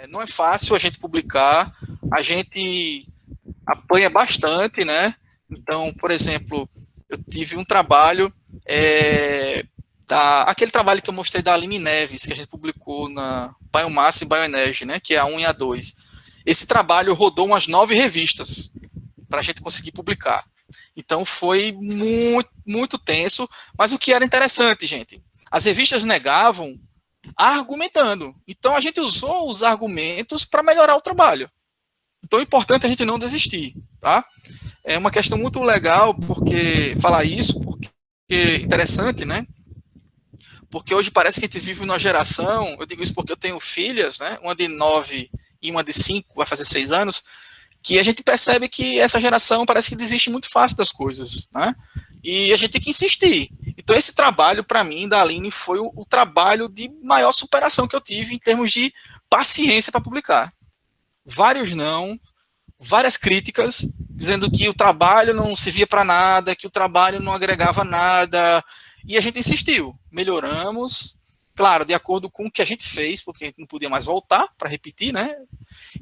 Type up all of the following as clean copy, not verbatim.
Não é fácil a gente publicar, a gente apanha bastante, né? Então, por exemplo, eu tive um trabalho, aquele trabalho que eu mostrei da Aline Neves, que a gente publicou na Biomassa e Bioenergy, né? Que é a 1 e a 2. Esse trabalho rodou umas 9 revistas para a gente conseguir publicar. Então foi muito, muito tenso, mas o que era interessante, gente, as revistas negavam argumentando. Então a gente usou os argumentos para melhorar o trabalho. Então é importante a gente não desistir, tá? É uma questão muito legal porque falar isso, porque é interessante, né? Porque hoje parece que a gente vive numa geração, eu digo isso porque eu tenho filhas, né? Uma de 9 e uma de 5, vai fazer 6 anos, que a gente percebe que essa geração parece que desiste muito fácil das coisas, né? E a gente tem que insistir. Então esse trabalho, para mim, da Aline, foi o trabalho de maior superação que eu tive em termos de paciência para publicar. Vários não, várias críticas, dizendo que o trabalho não servia para nada, que o trabalho não agregava nada, e a gente insistiu, melhoramos, claro, de acordo com o que a gente fez, porque a gente não podia mais voltar para repetir, né?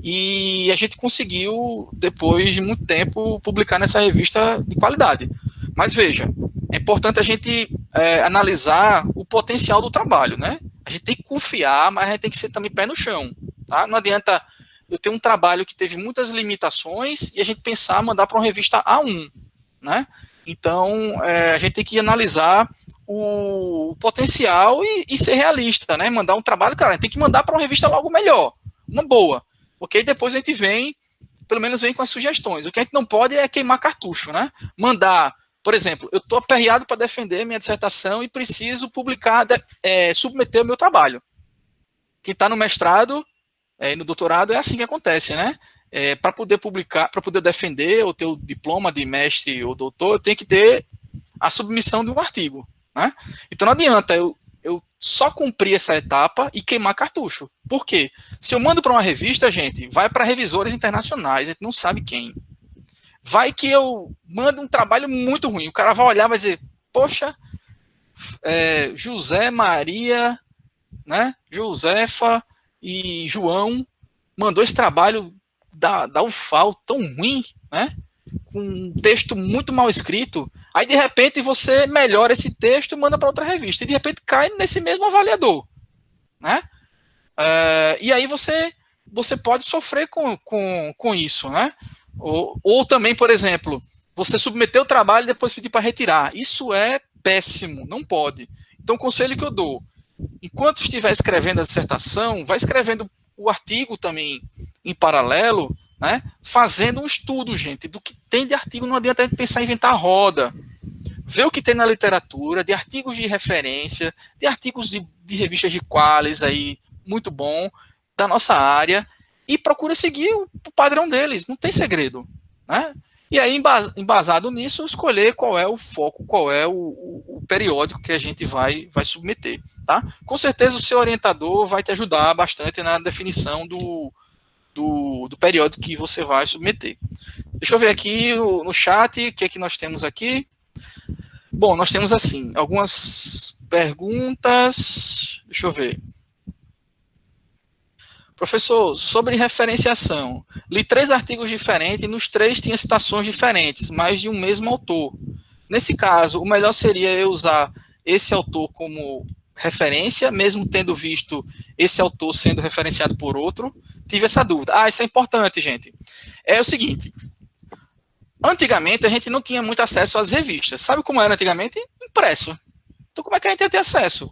E a gente conseguiu, depois de muito tempo, publicar nessa revista de qualidade. Mas veja, é importante a gente analisar o potencial do trabalho, né? A gente tem que confiar, mas a gente tem que ser também pé no chão, tá? Não adianta eu ter um trabalho que teve muitas limitações e a gente pensar mandar para uma revista A1, né? Então, a gente tem que analisar o potencial e ser realista, né? Mandar um trabalho, cara, a gente tem que mandar para uma revista logo melhor, uma boa, porque depois a gente vem, pelo menos vem com as sugestões. O que a gente não pode é queimar cartucho, né? Mandar, por exemplo, eu estou aperreado para defender minha dissertação e preciso publicar, submeter o meu trabalho. Quem está no mestrado e no doutorado é assim que acontece, né? Para poder publicar, para poder defender ou ter o diploma de mestre ou doutor, eu tenho que ter a submissão de um artigo, né? Então não adianta eu só cumprir essa etapa e queimar cartucho. Por quê? Se eu mando para uma revista, gente, vai para revisores internacionais, a gente não sabe quem. Vai que eu mando um trabalho muito ruim, o cara vai olhar e vai dizer, poxa, José, Maria, né, Josefa e João mandou esse trabalho da UFAL tão ruim, né, com um texto muito mal escrito, aí de repente você melhora esse texto e manda para outra revista, e de repente cai nesse mesmo avaliador, né? E aí você pode sofrer com isso, né? Ou também, por exemplo, você submeter o trabalho e depois pedir para retirar. Isso é péssimo, não pode. Então, o conselho que eu dou, enquanto estiver escrevendo a dissertação, vai escrevendo o artigo também em paralelo, né? Fazendo um estudo, gente, do que tem de artigo. Não adianta a gente pensar em inventar roda. Ver o que tem na literatura, de artigos de referência, de artigos de revistas de qualis aí, muito bom, da nossa área, e procura seguir o padrão deles, não tem segredo, né? E aí, embasado nisso, escolher qual é o foco, qual é o periódico que a gente vai submeter, tá? Com certeza o seu orientador vai te ajudar bastante na definição do periódico que você vai submeter. Deixa eu ver aqui no chat, o que é que nós temos aqui. Bom, nós temos assim, algumas perguntas, deixa eu ver. Professor, sobre referenciação, li 3 artigos diferentes e nos 3 tinha citações diferentes, mas de um mesmo autor. Nesse caso, o melhor seria eu usar esse autor como referência, mesmo tendo visto esse autor sendo referenciado por outro? Tive essa dúvida. Isso é importante, gente. É o seguinte, antigamente a gente não tinha muito acesso às revistas. Sabe como era antigamente? Impresso. Então, como é que a gente ia ter acesso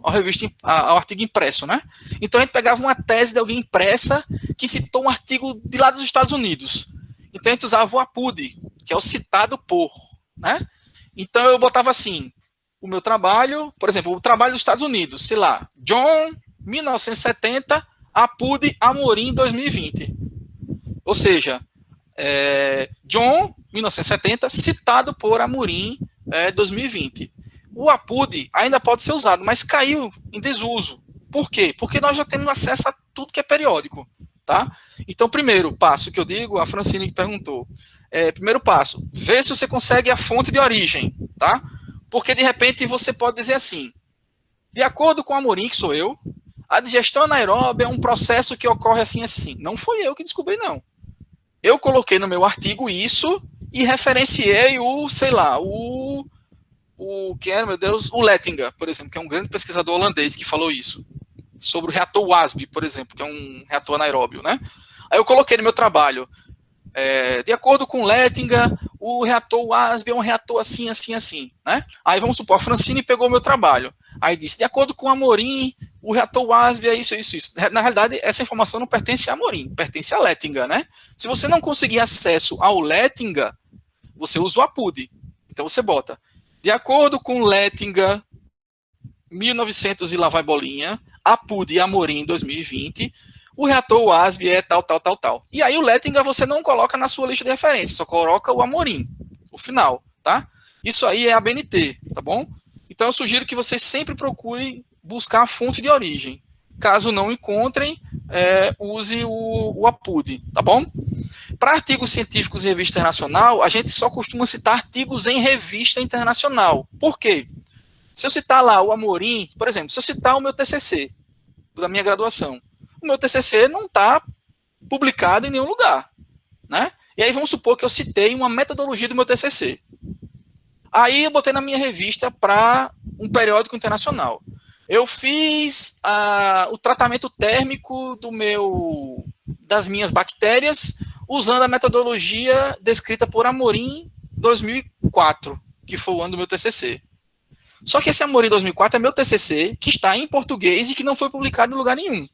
ao artigo impresso, né? Então, a gente pegava uma tese de alguém impressa que citou um artigo de lá dos Estados Unidos. Então, a gente usava o APUD, que é o citado por, né? Então, eu botava assim, o meu trabalho, por exemplo, o trabalho dos Estados Unidos, sei lá, John, 1970, APUD, Amorim, 2020. Ou seja, John, 1970, citado por Amorim, 2020. O APUD ainda pode ser usado, mas caiu em desuso. Por quê? Porque nós já temos acesso a tudo que é periódico, tá? Então, primeiro passo que eu digo, a Francine que perguntou, primeiro passo, vê se você consegue a fonte de origem, tá? Porque, de repente, você pode dizer assim, de acordo com Amorim, que sou eu, a digestão anaeróbia é um processo que ocorre assim, assim. Não foi eu que descobri, não. Eu coloquei no meu artigo isso e referenciei o, sei lá, o que era, meu Deus, o Lettinger, por exemplo, que é um grande pesquisador holandês que falou isso, sobre o reator WASB, por exemplo, que é um reator anaeróbio, né? Aí eu coloquei no meu trabalho, de acordo com Lettinger, o reator WASB é um reator assim, assim, assim, né? Aí vamos supor, a Francine pegou o meu trabalho, aí disse, de acordo com Amorim, o reator WASB é isso, isso, isso. Na realidade, essa informação não pertence a Amorim, pertence a Lettinger, né? Se você não conseguir acesso ao Lettinger, você usa o APUD. Então você bota, de acordo com Lettinger, 1900 e lá vai bolinha, APUD e Amorim 2020, o reator WASB é tal, tal, tal, tal. E aí o Lettinger você não coloca na sua lista de referências, só coloca o Amorim, o final, tá? Isso aí é a BNT, tá bom? Então eu sugiro que vocês sempre procurem buscar a fonte de origem. Caso não encontrem, use o APUD, tá bom? Para artigos científicos em revista internacional, a gente só costuma citar artigos em revista internacional. Por quê? Se eu citar lá o Amorim, por exemplo, se eu citar o meu TCC, da minha graduação, o meu TCC não está publicado em nenhum lugar, né? E aí vamos supor que eu citei uma metodologia do meu TCC. Aí eu botei na minha revista para um periódico internacional. Eu fiz o tratamento térmico das minhas bactérias usando a metodologia descrita por Amorim 2004, que foi o ano do meu TCC. Só que esse Amorim 2004 é meu TCC, que está em português e que não foi publicado em lugar nenhum.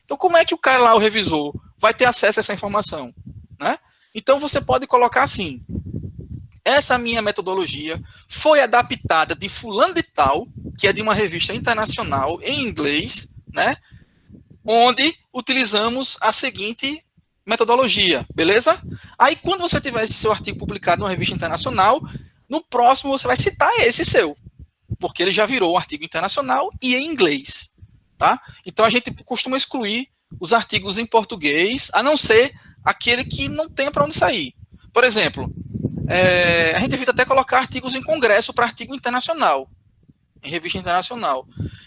Então, como é que o cara lá, o revisor, vai ter acesso a essa informação? Né? Então, você pode colocar assim, essa minha metodologia foi adaptada de fulano de tal, que é de uma revista internacional em inglês, né? Onde utilizamos a seguinte metodologia, beleza? Aí, quando você tiver esse seu artigo publicado numa revista internacional, no próximo você vai citar esse seu, porque ele já virou um artigo internacional e em inglês, tá? Então a gente costuma excluir os artigos em português, a não ser aquele que não tem para onde sair. Por exemplo, a gente evita até colocar artigos em congresso para artigo internacional, em revista internacional.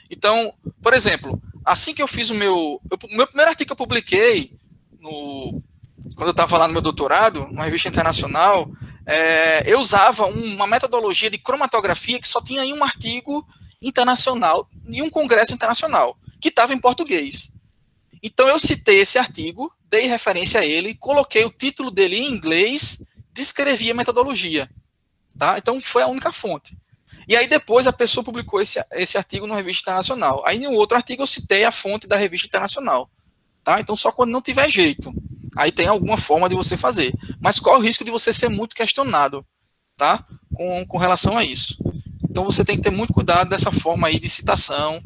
Então, por exemplo, assim que eu fiz o meu primeiro artigo que eu publiquei, quando eu estava lá no meu doutorado, numa revista internacional, eu usava uma metodologia de cromatografia que só tinha em um artigo internacional, em um congresso internacional, que estava em português. Então eu citei esse artigo, dei referência a ele, coloquei o título dele em inglês, descrevi a metodologia. Tá? Então foi a única fonte. E aí depois a pessoa publicou esse artigo numa revista internacional. Aí no outro artigo eu citei a fonte da revista internacional. Tá? Então só quando não tiver jeito. Aí tem alguma forma de você fazer. Mas qual é o risco de você ser muito questionado, tá? Com relação a isso. Então você tem que ter muito cuidado dessa forma aí de citação,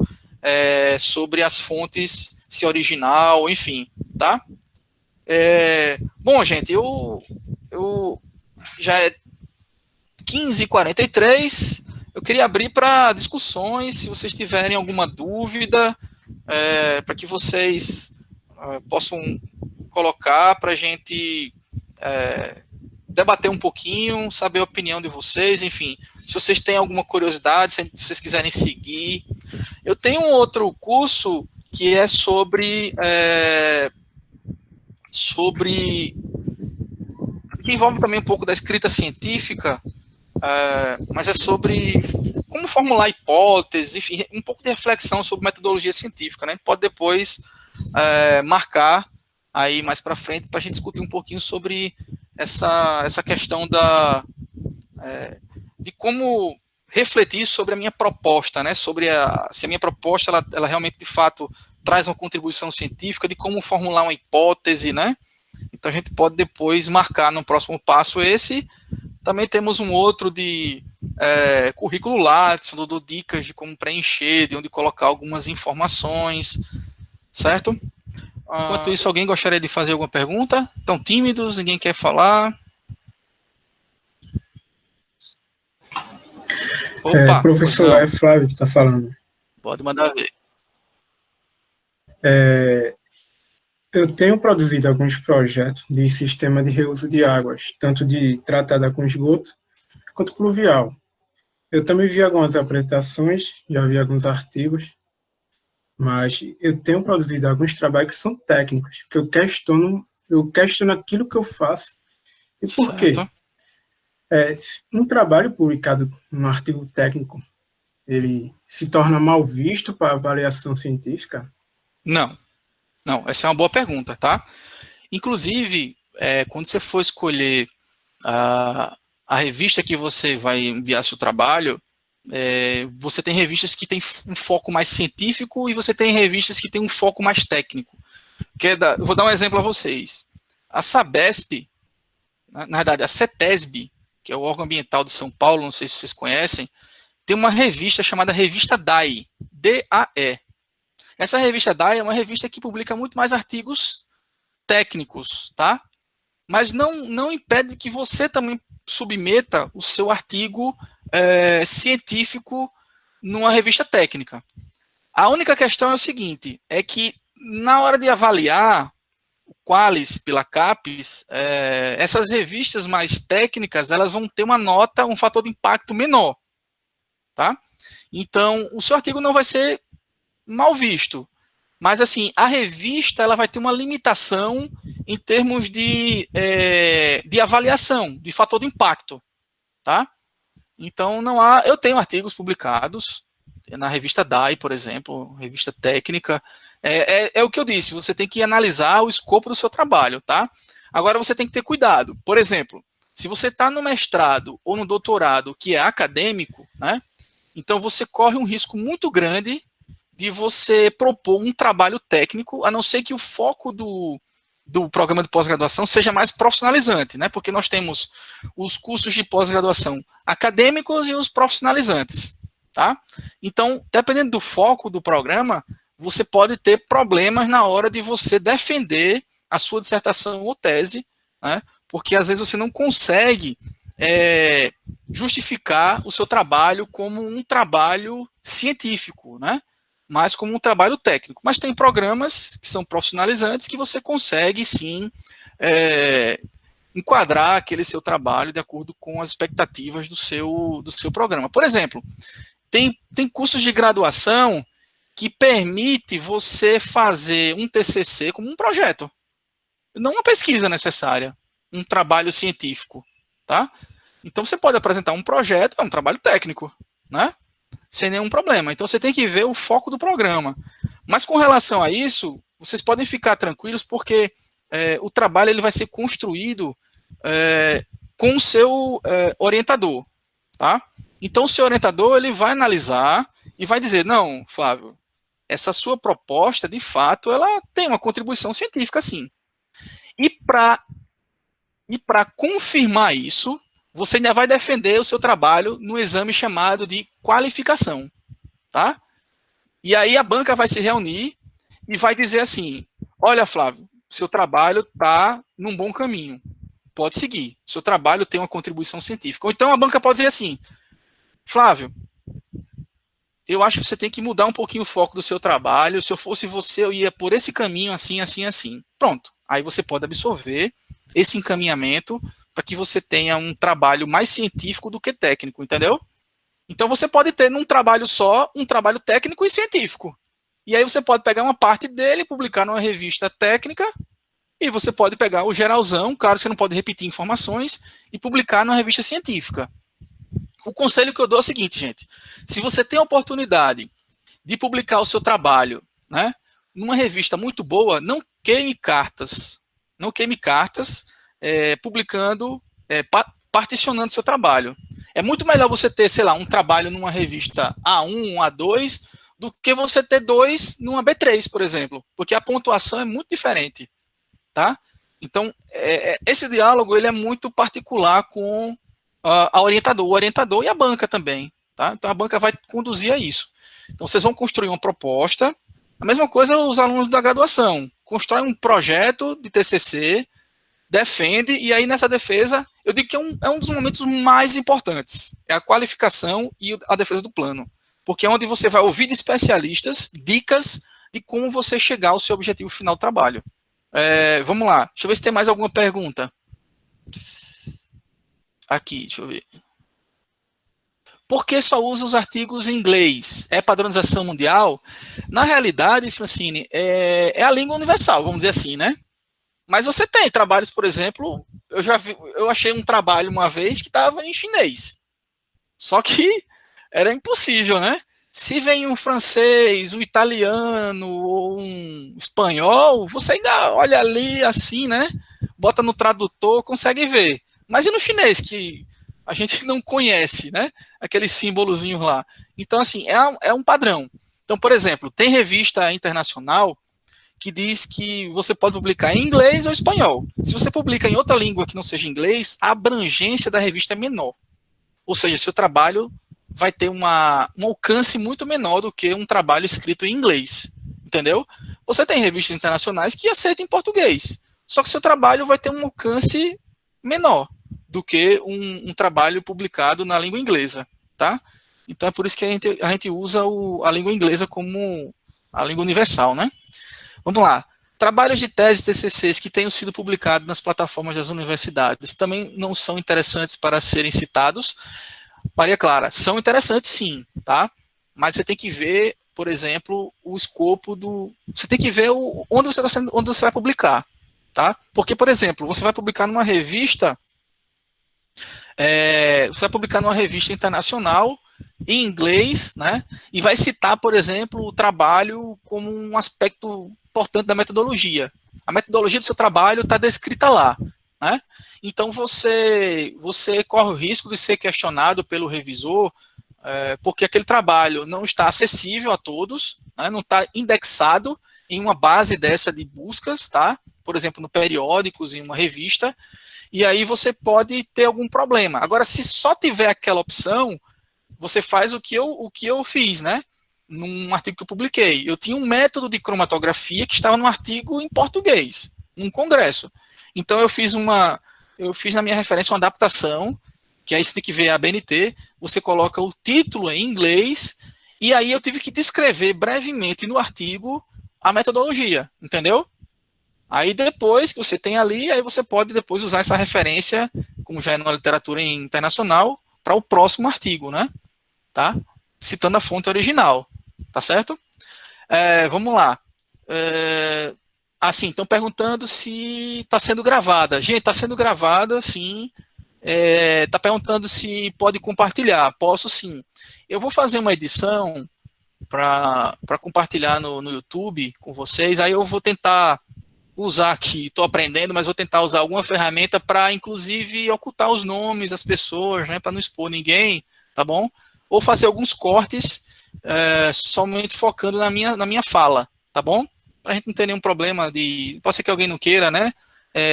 sobre as fontes, se original, enfim, tá? Bom, gente, eu já é 15h43, eu queria abrir para discussões, se vocês tiverem alguma dúvida, para que vocês possam colocar para a gente debater um pouquinho, saber a opinião de vocês, enfim, se vocês têm alguma curiosidade, se vocês quiserem seguir. Eu tenho um outro curso que é sobre que envolve também um pouco da escrita científica, mas é sobre como formular hipóteses, enfim, um pouco de reflexão sobre metodologia científica, né? Pode depois marcar aí mais para frente para a gente discutir um pouquinho sobre essa questão de como refletir sobre a minha proposta, né? Sobre se a minha proposta ela realmente de fato traz uma contribuição científica, de como formular uma hipótese, né? Então a gente pode depois marcar no próximo passo esse. Também temos um outro de currículo Lattes, onde eu dou dicas de como preencher, de onde colocar algumas informações, certo? Enquanto isso, alguém gostaria de fazer alguma pergunta? Estão tímidos? Ninguém quer falar? Opa, professor, é Flávio que está falando. Pode mandar ver. Eu tenho produzido alguns projetos de sistema de reuso de águas, tanto de tratada com esgoto quanto pluvial. Eu também vi algumas apresentações, já vi alguns artigos, mas eu tenho produzido alguns trabalhos que são técnicos, que eu questiono aquilo que eu faço. E por quê? Certo? Um trabalho publicado num artigo técnico, ele se torna mal visto para avaliação científica? Não, não, essa é uma boa pergunta, tá? Inclusive, quando você for escolher a revista que você vai enviar seu trabalho, você tem revistas que têm um foco mais científico e você tem revistas que têm um foco mais técnico. Eu vou dar um exemplo a vocês. A Sabesp, na verdade, a CETESB, que é o órgão ambiental de São Paulo, não sei se vocês conhecem, tem uma revista chamada Revista DAE, D-A-E. Essa revista DAE é uma revista que publica muito mais artigos técnicos, tá? Mas não impede que você também submeta o seu artigo científico numa revista técnica. A única questão é o seguinte, é que na hora de avaliar o Qualis pela CAPES, essas revistas mais técnicas, elas vão ter uma nota, um fator de impacto menor, tá? Então, o seu artigo não vai ser mal visto, mas assim, a revista ela vai ter uma limitação em termos de avaliação, de fator de impacto, tá? Então não há. Eu tenho artigos publicados na revista DAI, por exemplo, revista técnica. É o que eu disse, você tem que analisar o escopo do seu trabalho, tá? Agora você tem que ter cuidado. Por exemplo, se você está no mestrado ou no doutorado que é acadêmico, né? Então você corre um risco muito grande de você propor um trabalho técnico, a não ser que o foco do programa de pós-graduação seja mais profissionalizante, né? Porque nós temos os cursos de pós-graduação acadêmicos e os profissionalizantes, tá? Então, dependendo do foco do programa, você pode ter problemas na hora de você defender a sua dissertação ou tese, né? Porque às vezes você não consegue justificar o seu trabalho como um trabalho científico, né? Mas como um trabalho técnico. Mas tem programas que são profissionalizantes que você consegue, sim, enquadrar aquele seu trabalho de acordo com as expectativas do seu programa. Por exemplo, tem cursos de graduação que permite você fazer um TCC como um projeto. Não uma pesquisa necessária, um trabalho científico, tá? Então você pode apresentar um projeto, é um trabalho técnico, né? Sem nenhum problema. Então você tem que ver o foco do programa. Mas com relação a isso, vocês podem ficar tranquilos porque o trabalho ele vai ser construído com o seu orientador, tá? Então o seu orientador ele vai analisar e vai dizer, não, Flávio, essa sua proposta, de fato, ela tem uma contribuição científica, sim. E para confirmar isso, você ainda vai defender o seu trabalho no exame chamado de qualificação, tá? E aí a banca vai se reunir e vai dizer assim, olha, Flávio, seu trabalho está num bom caminho, pode seguir, seu trabalho tem uma contribuição científica. Ou então a banca pode dizer assim, Flávio, eu acho que você tem que mudar um pouquinho o foco do seu trabalho, se eu fosse você, eu ia por esse caminho, assim, assim, assim. Pronto, aí você pode absorver esse encaminhamento para que você tenha um trabalho mais científico do que técnico, entendeu? Então você pode ter num trabalho só um trabalho técnico e científico. E aí você pode pegar uma parte dele, publicar numa revista técnica, e você pode pegar o geralzão, claro que você não pode repetir informações, e publicar numa revista científica. O conselho que eu dou é o seguinte, gente. Se você tem a oportunidade de publicar o seu trabalho, né, numa revista muito boa, não queime cartas. Não queime cartas publicando, particionando seu trabalho. É muito melhor você ter, sei lá, um trabalho numa revista A1, A2, do que você ter dois numa B3, por exemplo, porque a pontuação é muito diferente, tá? Então, esse diálogo ele é muito particular com o orientador e a banca também, tá? Então, a banca vai conduzir a isso. Então, vocês vão construir uma proposta, a mesma coisa os alunos da graduação, constrói um projeto de TCC, defende, e aí nessa defesa, eu digo que é um dos momentos mais importantes, é a qualificação e a defesa do plano, porque é onde você vai ouvir de especialistas dicas de como você chegar ao seu objetivo final do trabalho. Vamos lá, deixa eu ver se tem mais alguma pergunta. Aqui, deixa eu ver. Por que só usa os artigos em inglês? É padronização mundial? Na realidade, Francine, é a língua universal, vamos dizer assim, né? Mas você tem trabalhos, por exemplo, eu achei um trabalho uma vez que estava em chinês. Só que era impossível, né? Se vem um francês, um italiano ou um espanhol, você ainda olha ali assim, né? Bota no tradutor, consegue ver. Mas e no chinês, que a gente não conhece, né? Aqueles símbolozinhos lá. Então, assim, é um padrão. Então, por exemplo, tem revista internacional que diz que você pode publicar em inglês ou espanhol. Se você publica em outra língua que não seja inglês, a abrangência da revista é menor. Ou seja, seu trabalho vai ter um alcance muito menor do que um trabalho escrito em inglês. Entendeu? Você tem revistas internacionais que aceitam em português. Só que seu trabalho vai ter um alcance menor do que um trabalho publicado na língua inglesa. Tá? Então é por isso que a gente usa a língua inglesa como a língua universal, né? Vamos lá. Trabalhos de tese e TCCs que tenham sido publicados nas plataformas das universidades também não são interessantes para serem citados. Maria Clara, são interessantes sim, tá? Mas você tem que ver, por exemplo, o escopo do... Você tem que ver onde você vai publicar, tá? Porque, por exemplo, você vai publicar numa revista... você vai publicar numa revista internacional em inglês, né? E vai citar, por exemplo, o trabalho como um aspecto importante da metodologia. A metodologia do seu trabalho está descrita lá, né? Então você corre o risco de ser questionado pelo revisor, porque aquele trabalho não está acessível a todos, né? Não está indexado em uma base dessa de buscas, tá? Por exemplo, no periódicos, em uma revista, e aí você pode ter algum problema. Agora, se só tiver aquela opção, você faz o que eu fiz, né? Num artigo que eu publiquei. Eu tinha um método de cromatografia que estava num artigo em português, num congresso. Então eu fiz na minha referência uma adaptação, que aí você tem que ver a BNT, você coloca o título em inglês, e aí eu tive que descrever brevemente no artigo a metodologia, entendeu? Aí depois que você tem ali, aí você pode depois usar essa referência, como já é numa literatura internacional, para o próximo artigo, né? Tá? Citando a fonte original, tá certo? Vamos lá. Assim, estão perguntando se está sendo gravada. Gente, está sendo gravada, sim. Está perguntando se pode compartilhar. Posso, sim. Eu vou fazer uma edição para compartilhar no YouTube com vocês. Aí eu vou tentar usar aqui, estou aprendendo, mas vou tentar usar alguma ferramenta para, inclusive, ocultar os nomes das pessoas, né, para não expor ninguém, tá bom? Ou fazer alguns cortes somente focando na minha fala, tá bom? Para a gente não ter nenhum problema de... Pode ser que alguém não queira, né?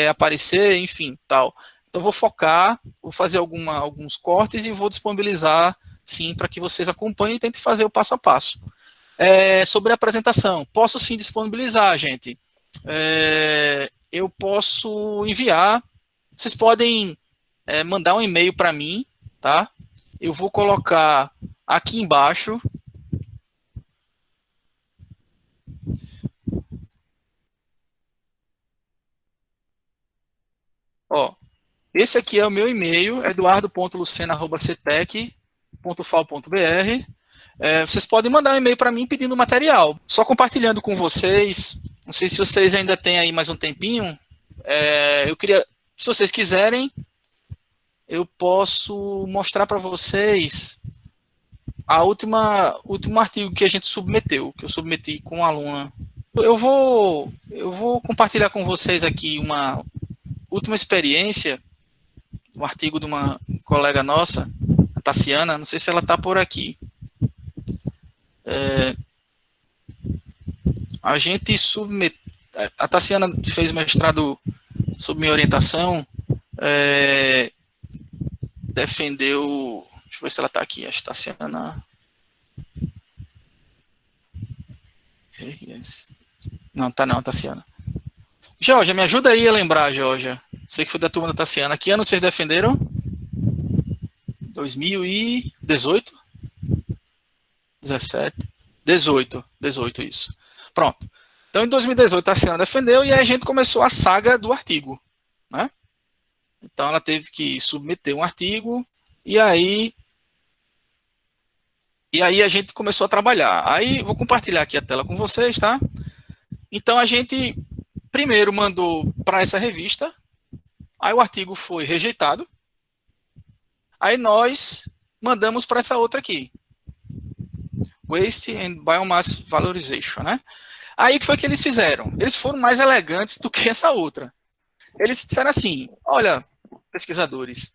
Aparecer, enfim, tal. Então, vou focar, vou fazer alguns cortes e vou disponibilizar, sim, para que vocês acompanhem e tentem fazer o passo a passo. Sobre a apresentação, posso sim disponibilizar, gente. Eu posso enviar. Vocês podem mandar um e-mail para mim, tá? Eu vou colocar aqui embaixo. Ó, esse aqui é o meu e-mail, eduardo.lucena@cetec.fal.br. Vocês podem mandar um e-mail para mim pedindo material. Só compartilhando com vocês. Não sei se vocês ainda têm aí mais um tempinho. Eu queria, se vocês quiserem, eu posso mostrar para vocês último artigo que a gente submeteu, que eu submeti com a aluna. Eu vou compartilhar com vocês aqui uma última experiência, um artigo de uma colega nossa, a Tassiana, não sei se ela está por aqui. A gente submeteu, a Tassiana fez mestrado sob minha orientação, defendeu, deixa eu ver se ela está aqui, a Tassiana. Não, tá não, Tassiana. Georgia, me ajuda aí a lembrar, Georgia. Sei que foi da turma da Tassiana. Que ano vocês defenderam? 2018? 17? 18, isso. Pronto. Então, em 2018, a Tassiana defendeu e aí a gente começou a saga do artigo, né? Então, ela teve que submeter um artigo e aí E aí a gente começou a trabalhar. Aí vou compartilhar aqui a tela com vocês, tá? Então a gente primeiro mandou para essa revista, aí o artigo foi rejeitado, aí nós mandamos para essa outra aqui, Waste and Biomass Valorization, né? Aí o que foi que eles fizeram? Eles foram mais elegantes do que essa outra. Eles disseram assim, olha, pesquisadores,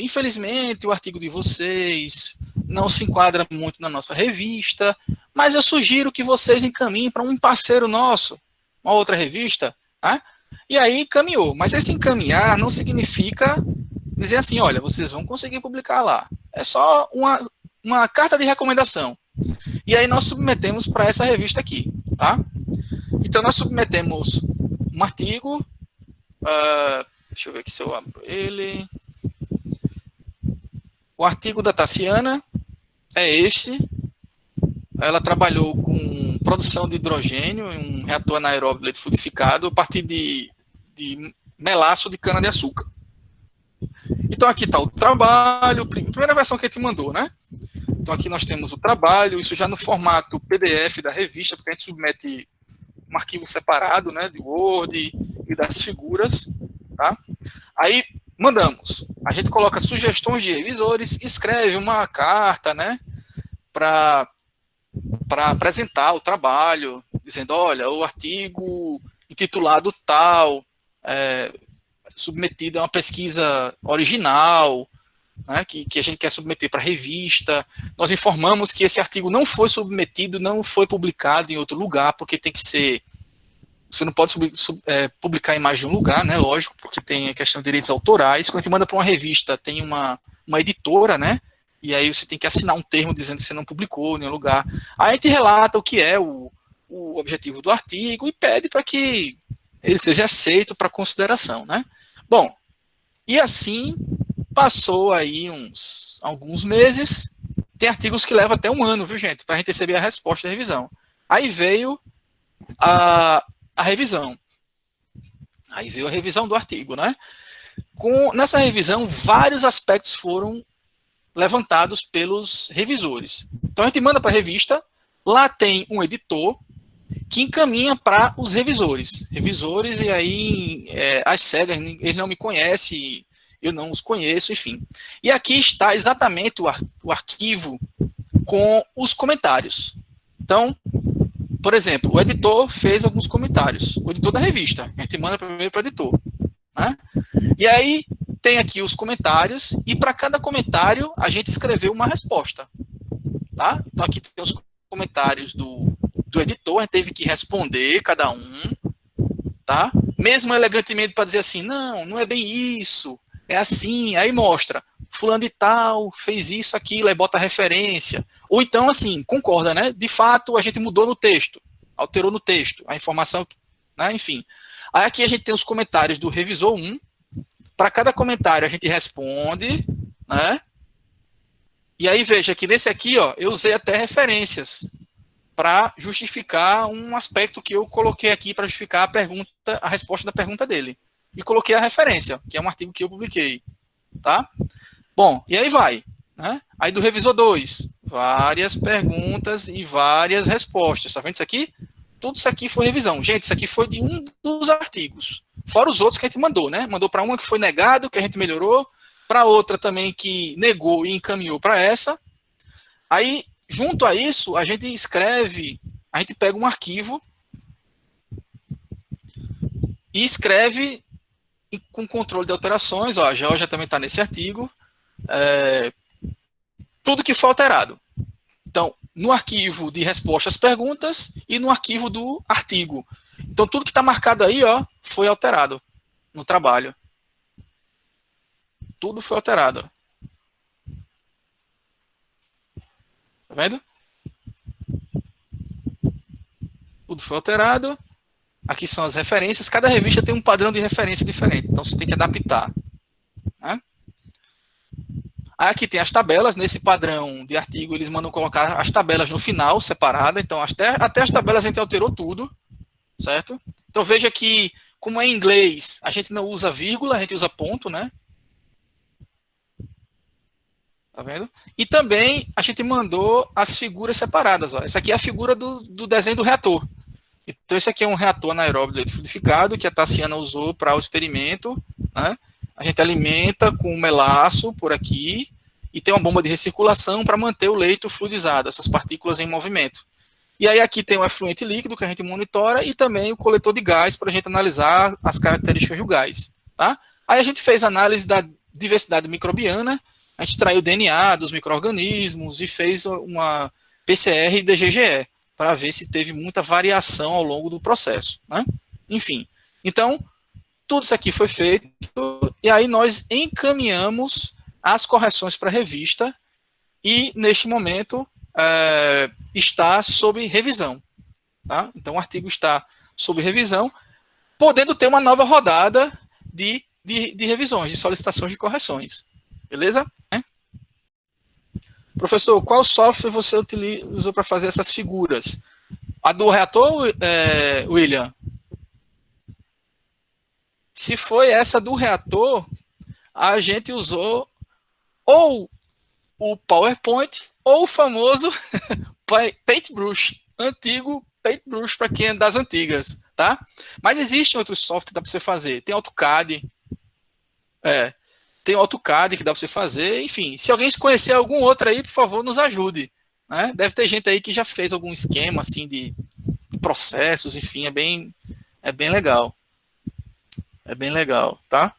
infelizmente o artigo de vocês não se enquadra muito na nossa revista, mas eu sugiro que vocês encaminhem para um parceiro nosso, uma outra revista, tá? E aí encaminhou, mas esse encaminhar não significa dizer assim, olha, vocês vão conseguir publicar lá. É só uma carta de recomendação. E aí nós submetemos para essa revista aqui, tá? Então nós submetemos um artigo, deixa eu ver aqui se eu abro ele. O artigo da Tassiana é este. Ela trabalhou com produção de hidrogênio em um reator anaeróbio letifilicado a partir de melaço de cana-de-açúcar. Então aqui está o trabalho, primeira versão que a gente mandou, né? Então aqui nós temos o trabalho, isso já no formato PDF da revista, porque a gente submete um arquivo separado, né, de Word e das figuras, tá? Aí mandamos, a gente coloca sugestões de revisores, escreve uma carta, né, para apresentar o trabalho, dizendo, olha, o artigo intitulado tal, submetido a uma pesquisa original, né, que a gente quer submeter para a revista. Nós informamos que esse artigo não foi submetido, não foi publicado em outro lugar, porque tem que ser... Você não pode publicar em mais de um lugar, né, lógico, porque tem a questão de direitos autorais. Quando a gente manda para uma revista, tem uma editora, né, e aí você tem que assinar um termo dizendo que você não publicou em nenhum lugar. Aí a gente relata o que é o objetivo do artigo e pede para que ele seja aceito para consideração, né. Bom, e assim passou aí alguns meses. Tem artigos que levam até um ano, viu, gente, para a gente receber a resposta da revisão. Aí veio a revisão. Aí veio a revisão do artigo, né? Nessa revisão, vários aspectos foram levantados pelos revisores. Então a gente manda para a revista, lá tem um editor que encaminha para os revisores. Revisores, e aí as cegas, eles não me conhecem, eu não os conheço, enfim. E aqui está exatamente o arquivo com os comentários. Então, por exemplo, o editor fez alguns comentários. O editor da revista, a gente manda primeiro para o editor, né? E aí tem aqui os comentários, e para cada comentário a gente escreveu uma resposta, tá? Então aqui tem os comentários do editor, a gente teve que responder cada um, tá? Mesmo elegantemente para dizer assim, não é bem isso, é assim, aí mostra, fulano de tal, fez isso, aquilo, aí bota a referência. Ou então, assim, concorda, né? De fato, a gente mudou no texto, alterou no texto, a informação, né? Enfim. Aí aqui a gente tem os comentários do revisor 1, para cada comentário a gente responde, né? E aí veja que nesse aqui, ó, eu usei até referências para justificar um aspecto que eu coloquei aqui para justificar a resposta da pergunta dele. E coloquei a referência, que é um artigo que eu publiquei, tá? Bom, e aí vai, né? Aí do revisor 2, várias perguntas e várias respostas. Tá vendo isso aqui? Tudo isso aqui foi revisão. Gente, isso aqui foi de um dos artigos. Fora os outros que a gente mandou, né? Mandou para uma que foi negado, que a gente melhorou, para outra também que negou e encaminhou para essa. Aí, junto a isso, a gente escreve, a gente pega um arquivo e escreve com controle de alterações. Ó, a Georgia também está nesse artigo. Tudo que foi alterado. Então, no arquivo de resposta às perguntas e no arquivo do artigo. Então, tudo que está marcado aí, ó, foi alterado no trabalho. Tudo foi alterado. Tá vendo? Tudo foi alterado. Aqui são as referências. Cada revista tem um padrão de referência diferente. Então, você tem que adaptar. Né? Aqui tem as tabelas. Nesse padrão de artigo, eles mandam colocar as tabelas no final, separada. Então, até as tabelas a gente alterou tudo. Certo? Então, veja que, como é em inglês, a gente não usa vírgula, a gente usa ponto, né? Tá vendo? E também a gente mandou as figuras separadas. Ó. Essa aqui é a figura do desenho do reator. Então, esse aqui é um reator anaeróbio de leite fluidificado que a Tassiana usou para o experimento. Né? A gente alimenta com um melaço por aqui e tem uma bomba de recirculação para manter o leito fluidizado, essas partículas em movimento. E aí aqui tem o efluente líquido que a gente monitora e também o coletor de gás para a gente analisar as características do gás. Tá? Aí a gente fez análise da diversidade microbiana, a gente extraiu o DNA dos micro-organismos e fez uma PCR e DGGE para ver se teve muita variação ao longo do processo. Né? Enfim, então, tudo isso aqui foi feito e aí nós encaminhamos as correções para a revista e, neste momento, está sob revisão. Tá? Então, o artigo está sob revisão, podendo ter uma nova rodada de revisões, de solicitações de correções. Beleza? Professor, qual software você utilizou para fazer essas figuras? A do reator, William? Se foi essa do reator, a gente usou ou o PowerPoint ou o famoso Paintbrush, antigo Paintbrush para quem é das antigas, tá? Mas existem outros softwares que dá para você fazer. Tem AutoCAD, tem o AutoCAD que dá para você fazer, enfim. Se alguém conhecer algum outro aí, por favor, nos ajude. Né? Deve ter gente aí que já fez algum esquema assim de processos, enfim, é bem legal. É bem legal, tá?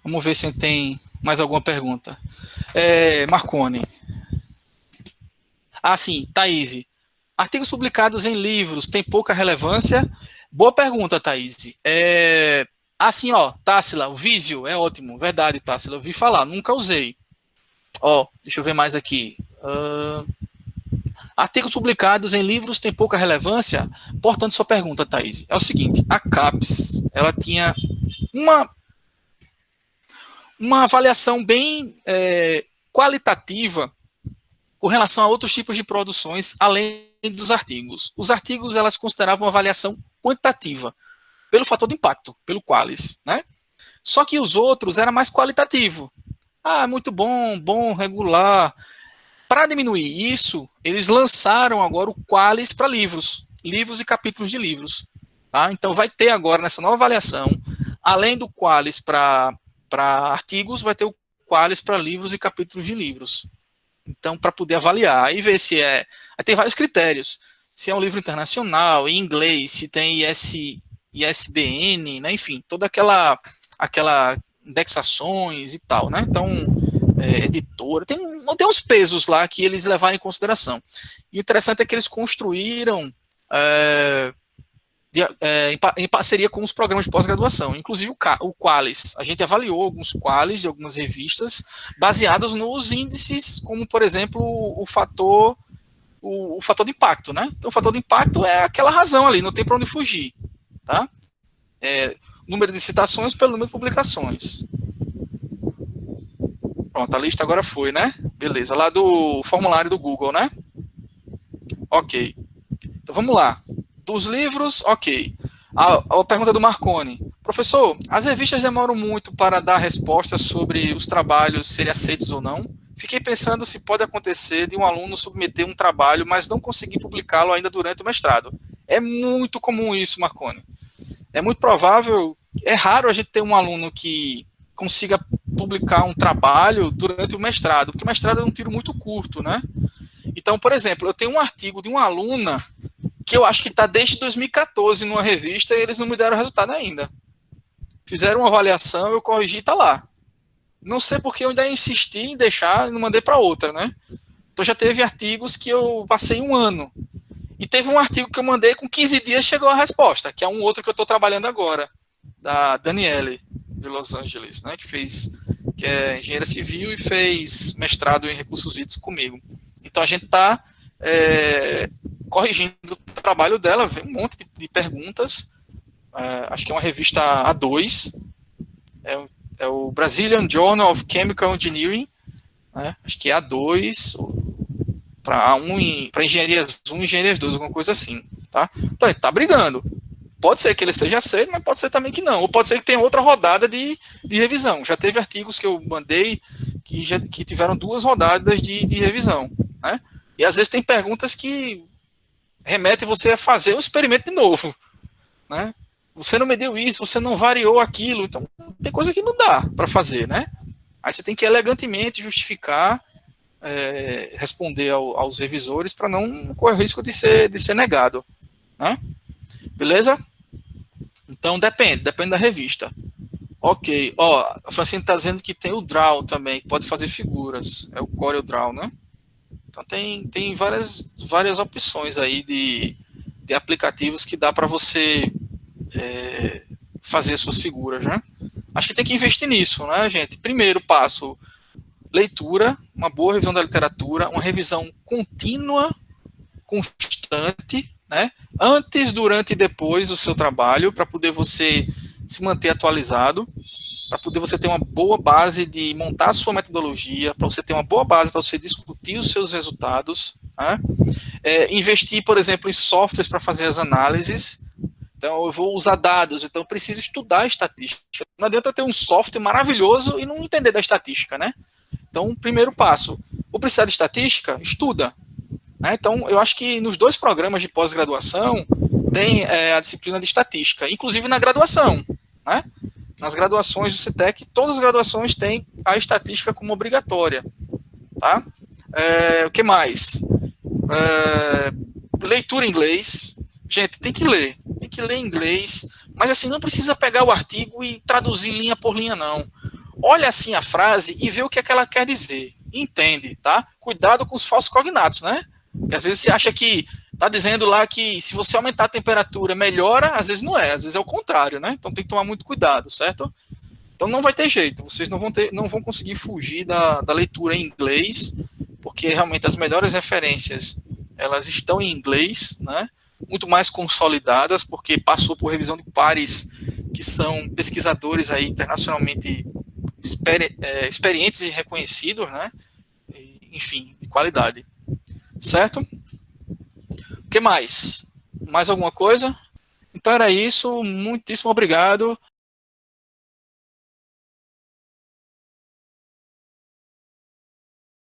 Vamos ver se tem mais alguma pergunta. Marconi. Sim, Thaís. Artigos publicados em livros têm pouca relevância? Boa pergunta, Thaís. Assim, ó, Tássila, o Visio é ótimo, verdade, Tássila, eu vi falar, nunca usei. Ó, deixa eu ver mais aqui. Artigos publicados em livros têm pouca relevância? Portanto, sua pergunta, Thaís, é o seguinte, a CAPES, ela tinha uma avaliação bem qualitativa com relação a outros tipos de produções, além dos artigos. Os artigos, elas consideravam uma avaliação quantitativa, pelo fator de impacto, pelo Qualis, né? Só que os outros era mais qualitativo. Muito bom, regular. Para diminuir isso, eles lançaram agora o Qualis para livros e capítulos de livros. Tá? Então vai ter agora, nessa nova avaliação, além do Qualis para artigos, vai ter o Qualis para livros e capítulos de livros. Então, para poder avaliar e ver se Aí tem vários critérios. Se é um livro internacional, em inglês, se tem ISBN, né? Enfim, toda aquela indexações e tal, né? Então, editora, tem uns pesos lá que eles levaram em consideração. E o interessante é que eles construíram em parceria com os programas de pós-graduação, inclusive o Qualis. A gente avaliou alguns Qualis de algumas revistas baseados nos índices, como, por exemplo, o fator de impacto, né? Então, o fator de impacto é aquela razão ali, não tem para onde fugir. Tá? Número de citações pelo número de publicações. Pronto, a lista agora foi, né? Beleza, lá do formulário do Google, né? Ok. Então vamos lá. Dos livros, ok. A pergunta do Marconi. Professor, as revistas demoram muito para dar respostas sobre os trabalhos serem aceitos ou não? Fiquei pensando se pode acontecer de um aluno submeter um trabalho, mas não conseguir publicá-lo ainda durante o mestrado. É muito comum isso, Marconi. É muito provável, é raro a gente ter um aluno que consiga publicar um trabalho durante o mestrado, porque o mestrado é um tiro muito curto, né? Então, por exemplo, eu tenho um artigo de uma aluna que eu acho que está desde 2014 numa revista e eles não me deram resultado ainda. Fizeram uma avaliação, eu corrigi e está lá. Não sei porque eu ainda insisti em deixar e não mandei para outra, né? Então já teve artigos que eu passei um ano. E teve um artigo que eu mandei com 15 dias chegou a resposta, que é um outro que eu estou trabalhando agora, da Daniele, de Los Angeles, né, que é engenheira civil e fez mestrado em recursos hídricos comigo. Então a gente está corrigindo o trabalho dela, vem um monte de perguntas, acho que é uma revista A2, é o Brazilian Journal of Chemical Engineering, né, acho que é A2, para engenharias 1 e engenharias 2, alguma coisa assim, tá? Então ele está brigando. Pode ser que ele seja aceito, mas pode ser também que não. Ou pode ser que tenha outra rodada de revisão. Já teve artigos que eu mandei que tiveram 2 rodadas de revisão, né? E às vezes tem perguntas que remetem você a fazer o experimento de novo, né? Você não mediu isso, você não variou aquilo, então tem coisa que não dá para fazer, né? Aí você tem que elegantemente justificar, responder aos revisores para não correr o risco de ser negado, né? Beleza? Então depende da revista. Ok, ó, a Francine está dizendo que tem o Draw também, que pode fazer figuras, é o Corel Draw, né? Então tem várias opções aí de aplicativos que dá para você fazer suas figuras, né? Acho que tem que investir nisso, né, gente? Primeiro passo, leitura, uma boa revisão da literatura, uma revisão contínua, constante, né? Antes, durante e depois do seu trabalho, para poder você se manter atualizado, para poder você ter uma boa base de montar a sua metodologia, para você ter uma boa base para você discutir os seus resultados, né? Investir, por exemplo, em softwares para fazer as análises. Então, eu vou usar dados, então eu preciso estudar a estatística. Não adianta eu ter um software maravilhoso e não entender da estatística, né? Então, primeiro passo, vou precisar de estatística? Estuda. Né? Então, eu acho que nos 2 programas de pós-graduação tem a disciplina de estatística, inclusive na graduação, né? Nas graduações do CETEC, todas as graduações têm a estatística como obrigatória, tá? O que mais? Leitura em inglês. Gente, tem que ler em inglês, mas assim, não precisa pegar o artigo e traduzir linha por linha, não. Olha assim a frase e vê o que é que ela quer dizer. Entende, tá? Cuidado com os falsos cognatos, né? Porque às vezes você acha que tá dizendo lá que se você aumentar a temperatura melhora, às vezes não é, às vezes é o contrário, né? Então tem que tomar muito cuidado, certo? Então não vai ter jeito, vocês não vão conseguir fugir da leitura em inglês, porque realmente as melhores referências, elas estão em inglês, né? Muito mais consolidadas, porque passou por revisão de pares que são pesquisadores aí internacionalmente experientes e reconhecidos, né? Enfim, de qualidade. Certo? O que mais? Mais alguma coisa? Então era isso, muitíssimo obrigado.